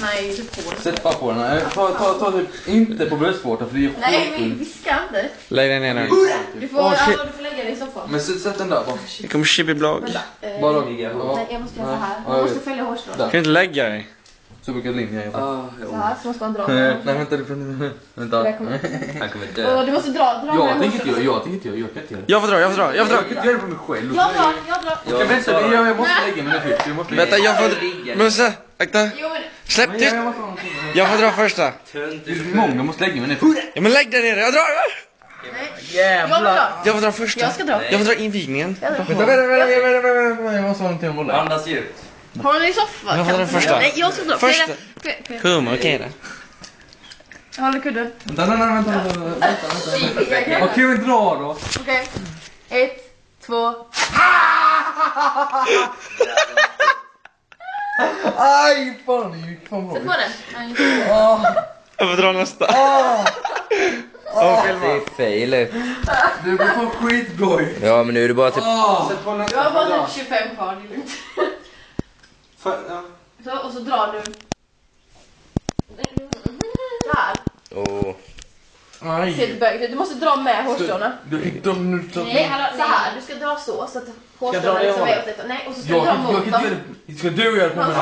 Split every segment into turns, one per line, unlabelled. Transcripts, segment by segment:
Nej,
sätt bara på den här. Ta typ inte på bröstvårtan för det är
nej, men vi ska inte.
Lägg den ner nu.
Du får lägga dig i soffan.
Men sätt den där bara.
Det kommer chibi-blogg.
Bara
Nej, jag måste göra så här. Man måste följa hårstrån.
Kan du inte lägga dig?
Så brukar linjen göra.
Så här, så måste man dra.
Nej, vänta.
Han kommer dö.
Du måste dra med
Jag tänker
hårstrån.
inte göra. Jag kan inte göra.
Jag får dra.
Jag kan inte göra det på mig själv.
Jag drar.
Okej, vänta, jag måste lägga mig ner.
Vänta, jag får... Musse, akta.
Jo, men...
Släpp tyst. Jag får dra första.
Det är så många, jag måste lägga mig ner.
Ja, men lägg dig ner. Jag drar.
Jävlar.
Jag får dra första.
Jag ska dra.
Jag får dra invigningen.
Vänta. Jag måste ha någonting att hålla.
Andas djupt.
Har du i soffan?
Jag får dra första.
Nej, jag ska dra.
Första. Humor, okej då.
Jag håller kudden.
Vänta. Okej, men dra då.
Okej. 1, 2.
Aj, fan, det gick fan bra.
Sätt på den.
Jag får dra nästa.
Det är fail.
Du går fan skitbra.
Ja, men nu är det bara typ...
Sätt på nästa.
Jag har bara typ 25 kvar, det är lugnt. Så, och så drar du. Så här.
Åh.
Aj.
Ser du bög? Du måste dra med hårstråna.
Du nu
Nej, hallå, så här. Du ska dra så att hårstråna liksom är åt ett. Nej, och så ska du dra
jag
mot
kan inte
dem.
göra det. Ska du göra det på mig?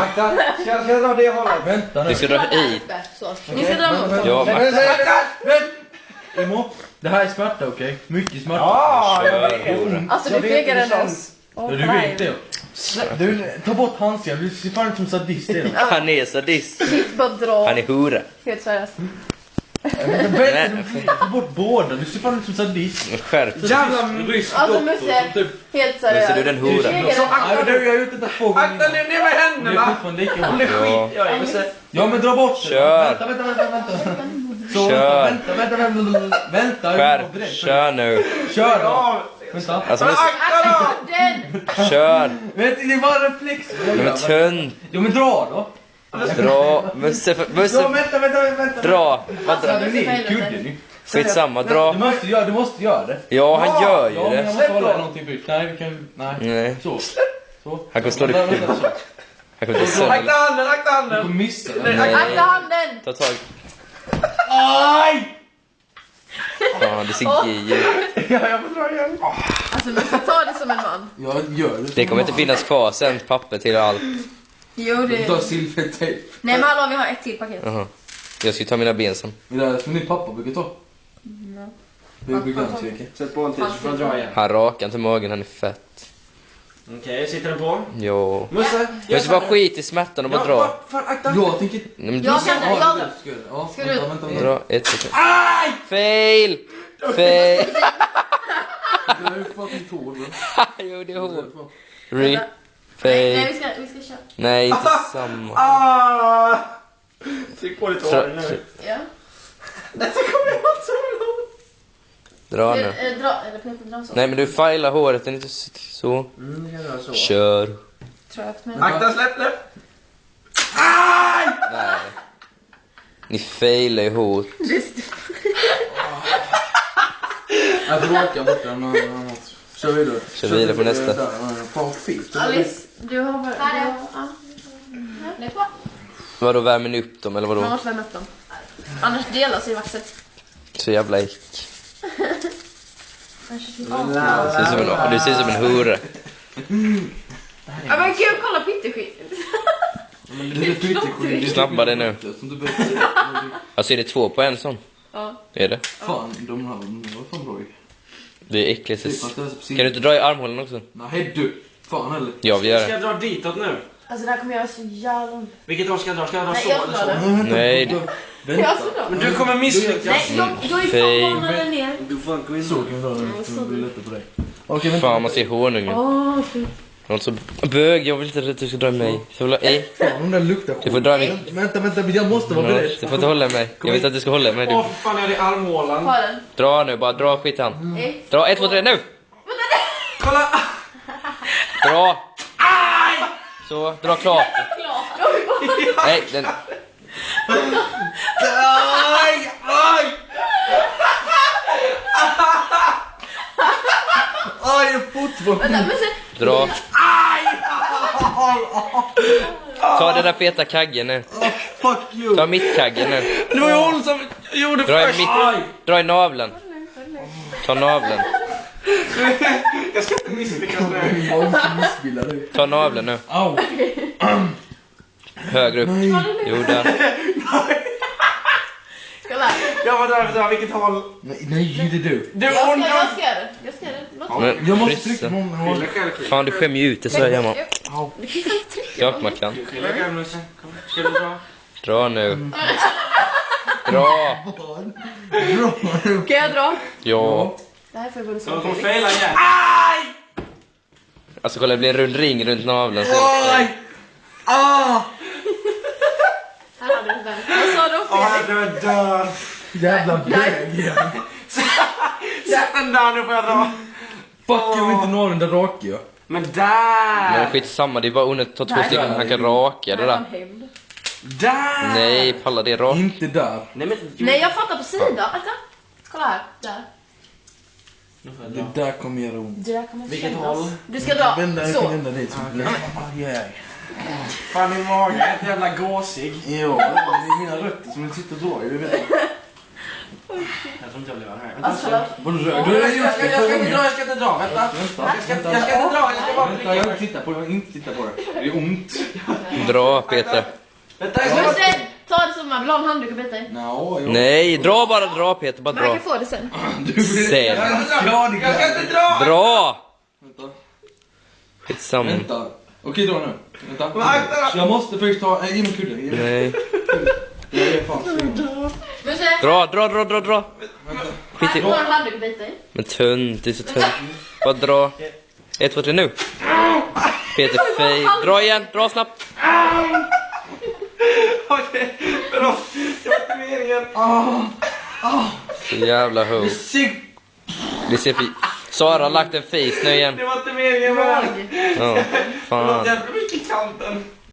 Ska jag dra det hållet? Vänta nu.
Du ska dra hit.
Så. Ni ska dra mot dem.
Ja,
Emo, det här är smärta, okej? Mycket smärta.
Alltså du fegar än oss.
Ja, du vet det. Du, ta bort handsken, du ser fan ut som sadist i den.
han är sadist.
Bara dra.
Han är hora.
Helt seriöst.
Ta bort båda, du ser fan ut som sadist.
Skärp.
Jävla rysk
Alltså Musse, helt seriöst.
Musse, du är den hora.
Jag har gjort detta 2 gånger. Akta ner med händerna! Det är fortfarande lika hårt. Ja, men dra bort det.
Kör.
Vänta. Så,
Kör.
Vänta.
Skärp. Kör nu.
Kör då. Vänta.
Alltså, men...
Den!
Kör.
Vet det var reflex.
Men tunn.
Jo, men dra då.
Dra. Musse.
Ja, vänta.
Dra. Vad dra?
Du ner kudden nu.
Skitsamma, dra.
Du måste göra det.
Ja, han gör ju
Ja, men jag
det.
måste hålla någonting byggt. Nej, vi kan... Nej. Så.
Han kommer slå dig i huvudet. Han kommer bli sönder.
Akta handen. Du kommer missa den.
Akta handen!
Ta tag.
Aj!
Ja, det ser gay ut.
Ja, jag får dra igen.
Alltså Musse, ta det som en man.
Jag gör det.
Det kommer inte finnas kvar sen papper till allt.
Jo, det...
Ta silvertejp.
Nej, men hallå, vi har ett till paket.
Jaha. Jag ska ta mina ben sen.
Det där som din pappa brukar ta. Det är begränsningar.
Sätt på en till så får jag dra igen.
Han rakar inte magen, han är fett.
Okej, sitter den på?
Jo.
Musse,
Jag ska bara skit i smärtan och bara dra.
Fan, akta.
Jag tänker...
Nej, men
Jag kan det, jag drar.
Ja,
Ska du?
vänta.
dra ett sekund. Fail! Fail!
Du har ju fått en tår.
Jo, det är hårt. Re.
Nej,
Fail.
vi ska köra.
Nej, inte samma.
Tryck på lite hår nu.
Ja.
Dra nu.
Dra, eller Peter, dra så.
Nej, men du failar håret, den är inte så.
Det kan göra så.
Kör.
Trögt, men...
Akta, släpp.
Nej. Ni failar ju hårt.
Jag bråkar bort den. Kör vidare.
Kör vidare på nästa.
Fan, fint.
Alice, du har varit... Ja. Lägg på.
Vadå, värmer ni upp dem eller
Man
vadå?
måste värma upp dem. Annars delas i vaxet.
Så jävla äck. Du ser som en hora.
Ja, men gud, kolla pytteskit.
Snabbare nu. Alltså är det 2 på en sån?
Ja.
Är det?
Fan, de var fan bra.
Det är äckligt. Kan du inte dra i armhålan också?
Nej, du. Fan heller.
Ja, vi gör
Ska
det.
jag dra ditåt nu?
Alltså det här kommer göra så jävla ont.
Vilket år ska jag dra? Ska jag dra
Nej,
så
jag
eller
drar
så?
det.
Nej.
Jag ska dra.
Men du kommer misslyckas.
Nej, jag är fan vanare ner.
Du får gå in.
Så kan vi dra den. Så blir det lättare på dig. Okej, vänta.
Fan, man ser honungen. Jag är så bög, jag vill inte att du ska dra i mig. Så vill jag,
Fan, den där luktar skit.
du får dra i mig.
Vänta, jag måste vara beredd.
Du får inte hålla i mig. Jag vet att du ska hålla i mig.
Åh,
Du.
fan, jag är i armhålan.
Ta den.
Dra nu, bara dra skit han. Dra, 1, 2, 3, nu!
Kolla!
Dra! Så, dra klart. Nej, den...
Aj! Aj, fotboll.
Vänta, men se.
Dra. Ta den där feta kaggen nu.
Fuck you.
Ta mittkaggen nu.
Det var ju hon som gjorde först.
Dra i naveln. Ta naveln.
Jag ska inte misslyckas nu.
Jag ska missbilla dig.
Ta naveln nu.
Au.
Högre upp. Jo, där.
Kolla.
Jag var där, vilket håll?
Nej, det är du.
Du,
Jag ska
hon...
det. Jag ska det. Låt mig.
Men
Jag måste
kryssa.
trycka någon.
Skilla själv.
Fan, du skämmer ju ut det, så gör man.
Du kan inte trycka.
Ja, man kan.
Skilla själv nu sen. Kom, ska du dra?
Dra nu. Dra.
Kan jag dra?
Ja.
Det här får både
Så
så.
de kommer fejla igen.
Alltså kolla, det blir en rund ring runt naveln.
Aj! Ah!
Här har du den. Vad sa du, Felix?
Du dör.
Jävla bög igen.
Sätt den där nu får jag dra.
Fuck, jag vill inte nå den där rakiga.
Men
Men
där!
skitsamma, det är bara onödigt att ta 2 stycken. Han kan raka det där.
Där!
Nej, palla, det är rakt.
Inte där.
Nej, jag fattar på sidan. Vänta. Kolla här. Där.
Det där kommer göra ont.
Det där kommer
Vilket
kännas.
håll?
Du ska dra.
Jag kan
Så.
vända dit.
Fan, min mage är helt jävla gåsig.
Ja, det är mina rötter som sitter och drar. Jag vet inte.
Jag tror inte jag blir här.
Alltså,
Vad du
Jag ska inte dra. Vänta. Jag ska inte dra. Jag ska bara
Vänta, jag vill titta på det. Jag vill inte titta på det. Det är ont.
Dra, Peter.
Vänta, jag ska
men
bara...
sen, ta det som man vill ha en handduk och bita i.
Nej, dra Peter, bara
Men jag
dra.
kan få det sen.
Sen.
Jag ska inte dra!
Dra!
Vänta.
Skitsamma.
Vänta. Okej, dra nu. Vänta.
Akta!
Jag måste först ta... Ge mig kudde. Ge mig.
Nej.
Jag är fan svin.
Men sen,
Dra.
Vänta.
Skit
här
i.
får en handduk och bita i.
Men tunt, det är så tunt. Bara dra. 1, 2, 3 nu. Peter, fej. Dra igen, dra snabbt.
Okej, förlåt. Det var inte meningen.
Så jävla ho. Det ser Sara har lagt en fis nu igen.
Det var inte meningen.
Jag.
Ja,
Förlåt,
fan.
jag fick i kanten.